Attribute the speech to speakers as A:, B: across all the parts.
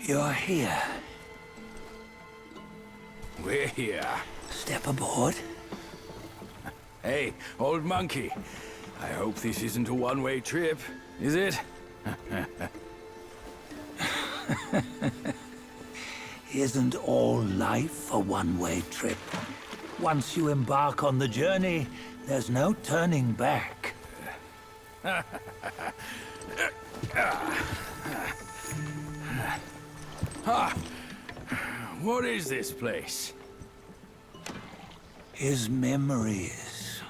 A: You're here.
B: We're here.
A: Step aboard.
B: Hey, old monkey. I hope this isn't a one-way trip, is it?
A: Isn't all life a one-way trip? Once you embark on the journey, there's no turning back.
B: What is this place?
A: His memories.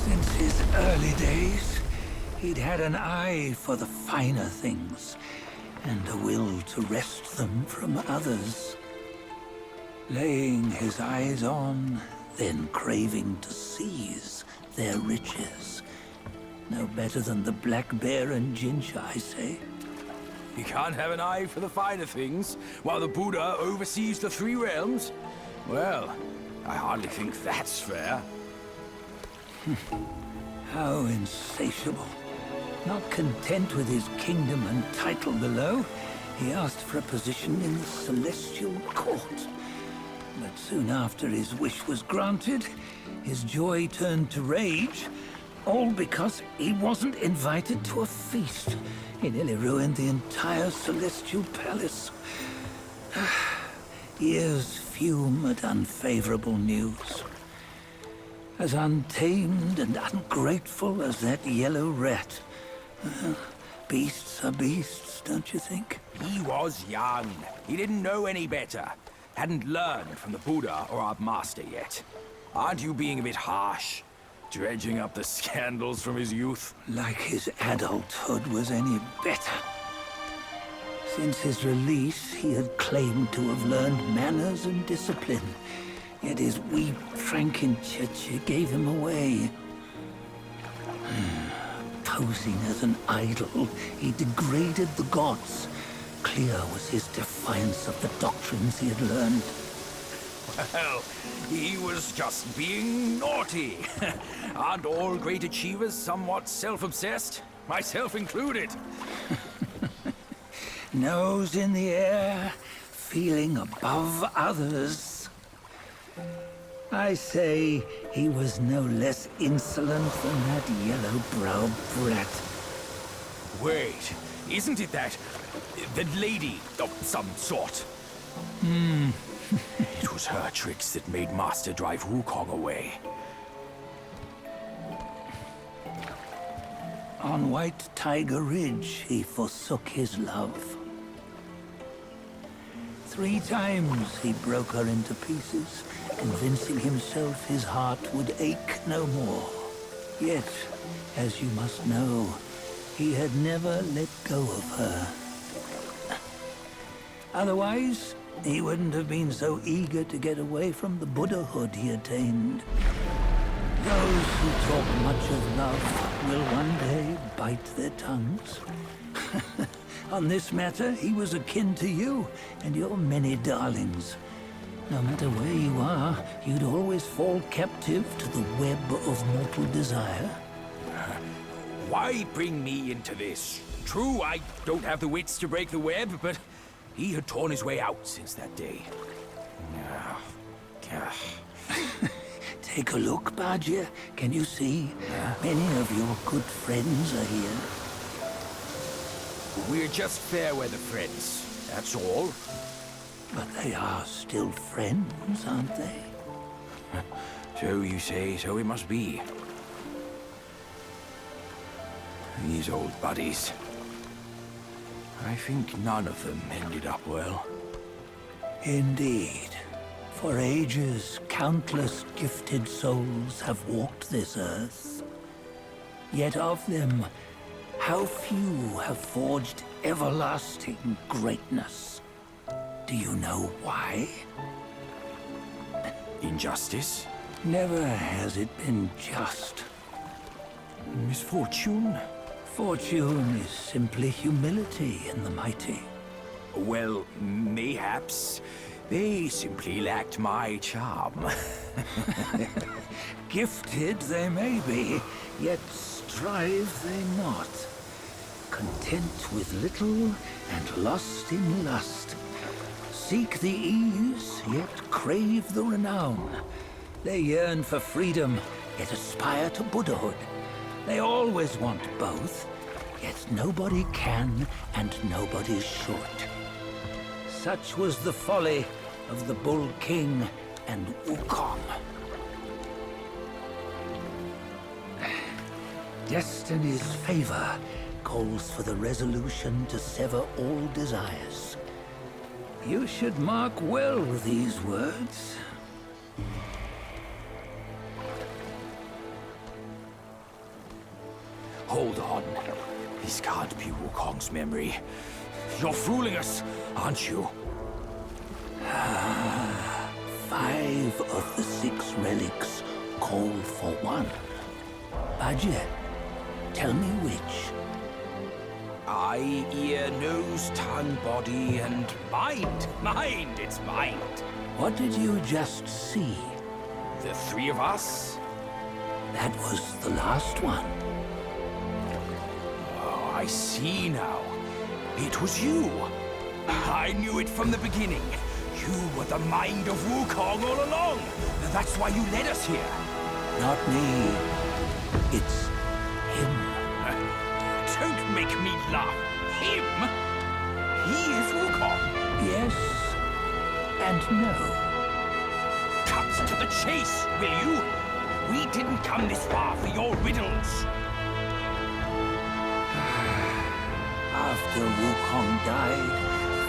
A: Since his early days, he'd had an eye for the finer things, and a will to wrest them from others. Laying his eyes on, then craving to seize their riches. No better than the black bear and ginger, I say.
B: You can't have an eye for the finer things, while the Buddha oversees the three realms? Well, I hardly think that's fair.
A: How insatiable. Not content with his kingdom and title below, he asked for a position in the celestial court. But soon after his wish was granted, his joy turned to rage, all because he wasn't invited to a feast. He nearly ruined the entire celestial palace. Ears fume at unfavorable news. As untamed and ungrateful as that yellow rat. Beasts are beasts, don't you think?
B: He was young. He didn't know any better. Hadn't learned from the Buddha or our master yet. Aren't you being a bit harsh? Dredging up the scandals from his youth?
A: Like his adulthood was any better. Since his release, he had claimed to have learned manners and discipline. Yet his weak Frankenchurch gave him away. Posing as an idol, he degraded the gods. Clear was his defiance of the doctrines he had learned.
B: Well, he was just being naughty. Aren't all great achievers somewhat self-obsessed? Myself included.
A: Nose in the air, feeling above others. I say he was no less insolent than that yellow-browed brat.
B: Wait, isn't it that lady of some sort? It was her tricks that made Master drive Wukong away.
A: On White Tiger Ridge, he forsook his love. 3 times he broke her into pieces, convincing himself his heart would ache no more. Yet, as you must know, he had never let go of her. Otherwise, he wouldn't have been so eager to get away from the Buddhahood he attained. Those who talk much of love will one day bite their tongues. On this matter, he was akin to you and your many darlings. No matter where you are, you'd always fall captive to the web of mortal desire.
B: Why bring me into this? True, I don't have the wits to break the web, but he had torn his way out since that day.
A: Take a look, Bajia. Can you see? Many of your good friends are here.
B: We're just fair-weather friends, that's all.
A: But they are still friends, aren't they?
B: So you say, so it must be. These old buddies. I think none of them ended up well.
A: Indeed. For ages, countless gifted souls have walked this earth. Yet of them, how few have forged everlasting greatness? Do you know why?
B: Injustice?
A: Never has it been just.
B: Misfortune?
A: Fortune is simply humility in the mighty.
B: Well, mayhaps. They simply lacked my charm.
A: Gifted they may be, yet strive they not. Content with little and lost in lust. Seek the ease, yet crave the renown. They yearn for freedom, yet aspire to Buddhahood. They always want both, yet nobody can and nobody should. Such was the folly of the Bull King and Wukong. Destiny's favor calls for the resolution to sever all desires. You should mark well these words.
B: Hold on. This can't be Wukong's memory. You're fooling us, aren't you?
A: 5 of the 6 relics call for one. Bajie, tell me which.
B: Eye, ear, nose, tongue, body, and mind. Mind, it's mind.
A: What did you just see?
B: The 3 of us?
A: That was the last one.
B: Oh, I see now. It was you. I knew it from the beginning. You were the mind of Wukong all along. That's why you led us here.
A: Not me. It's him.
B: Don't make me laugh. Him? He is Wukong.
A: Yes and no.
B: Cut to the chase, will you? We didn't come this far for your riddles.
A: After Wukong died,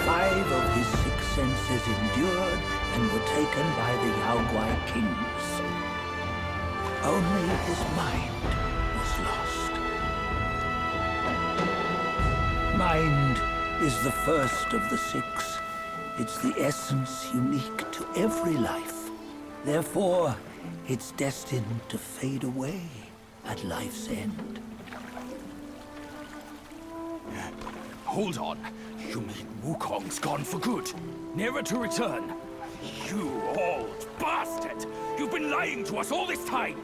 A: 5 of his 6 senses endured and were taken by the Yaoguai kings. Only his mind was lost. Mind is the first of the 6. It's the essence unique to every life. Therefore, it's destined to fade away at life's end.
B: Hold on. You mean Wukong's gone for good? Never to return? You old bastard! You've been lying to us all this time!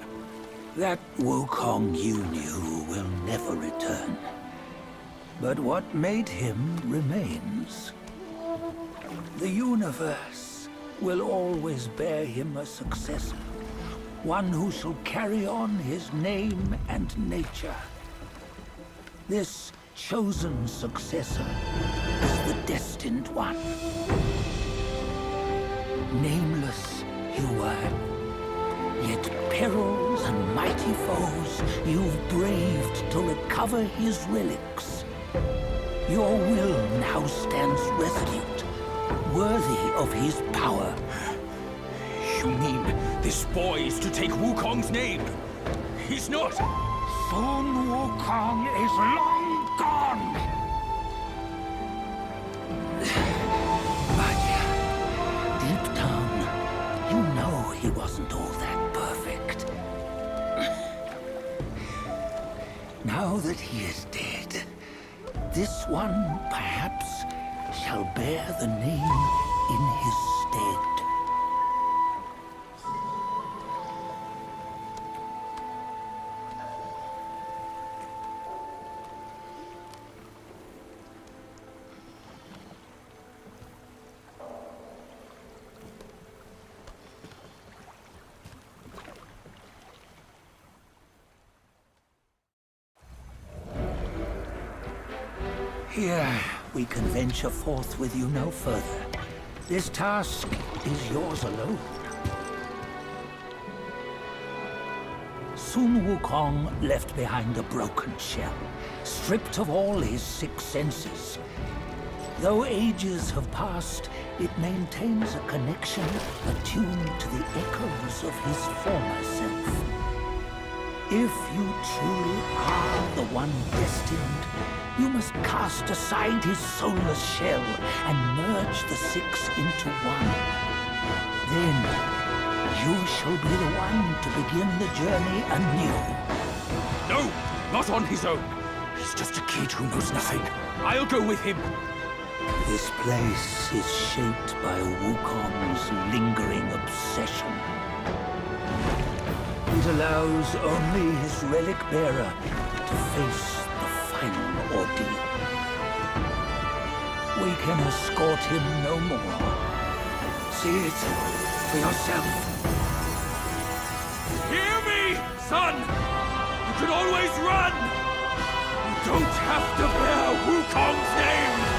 A: That Wukong you knew will never return. But what made him remains. The universe will always bear him a successor. One who shall carry on his name and nature. This chosen successor is the destined one. Nameless you were, yet perils and mighty foes you've braved to recover his relics. Your will now stands resolute, worthy of his power.
B: You mean this boy's to take Wukong's name? He's not!
A: Sun Wukong is long gone! But deep down, you know he wasn't all that perfect. Now that he is dead, this one, perhaps, shall bear the name in his stead. Here, we can venture forth with you no further. This task is yours alone. Sun Wukong left behind a broken shell, stripped of all his 6 senses. Though ages have passed, it maintains a connection attuned to the echoes of his former self. If you truly are the one destined, you must cast aside his soulless shell and merge the 6 into one. Then, You shall be the one to begin the journey anew.
B: No, not on his own. He's just a kid who knows nothing. I'll go with him.
A: This place is shaped by Wukong's lingering obsession. It allows only his relic bearer to face the final ordeal. We can escort him no more. See it for yourself.
B: Hear me, son! You can always run! You don't have to bear Wukong's name!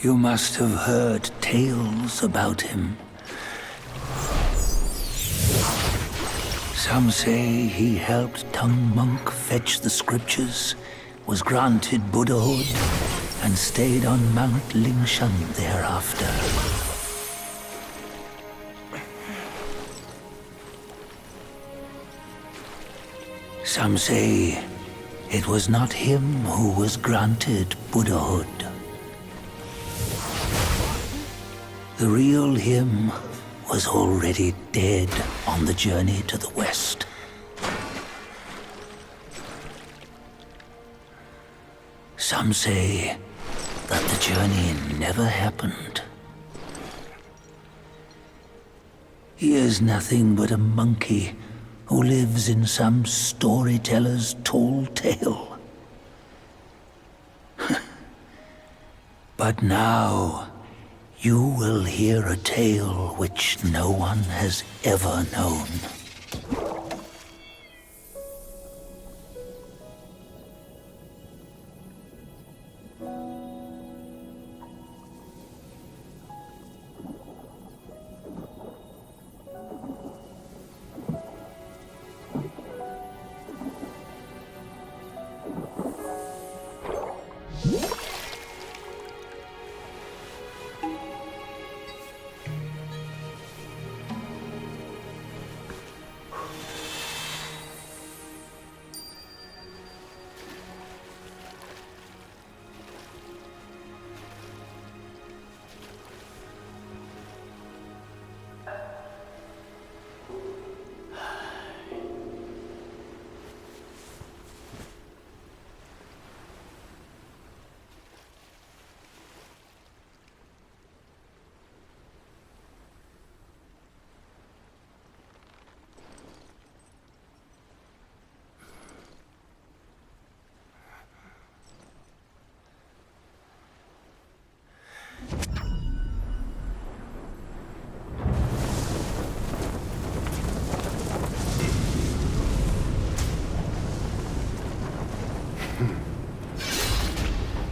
A: You must have heard tales about him. Some say he helped Tung Monk fetch the scriptures, was granted Buddhahood, and stayed on Mount Lingshan thereafter. Some say it was not him who was granted Buddhahood. The real him was already dead on the journey to the west. Some say that the journey never happened. He is nothing but a monkey who lives in some storyteller's tall tale. But now, you will hear a tale which no one has ever known.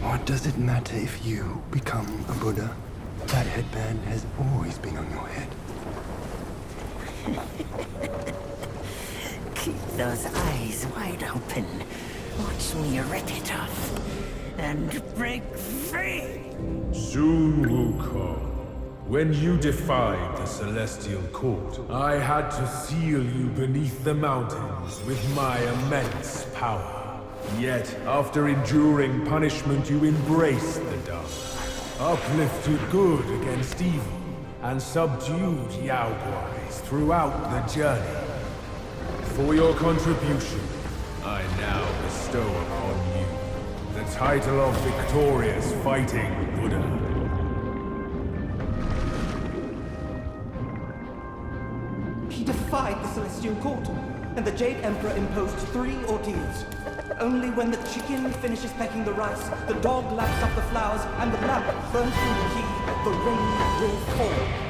C: What does it matter if you become a Buddha? That headband has always been on your head.
D: Keep those eyes wide open. Watch me rip it off and break free.
E: Sun Wukong, when you defied the Celestial Court, I had to seal you beneath the mountains with my immense power. Yet, after enduring punishment, you embraced the dark, uplifted good against evil, and subdued Yaoguais throughout the journey. For your contribution, I now bestow upon you the title of Victorious Fighting Buddha.
F: He defied the Celestial Court, and the Jade Emperor imposed 3 ordeals. Only when the chicken finishes pecking the rice, the dog laps up the flowers, and the lamp burns through the key, the rain will fall.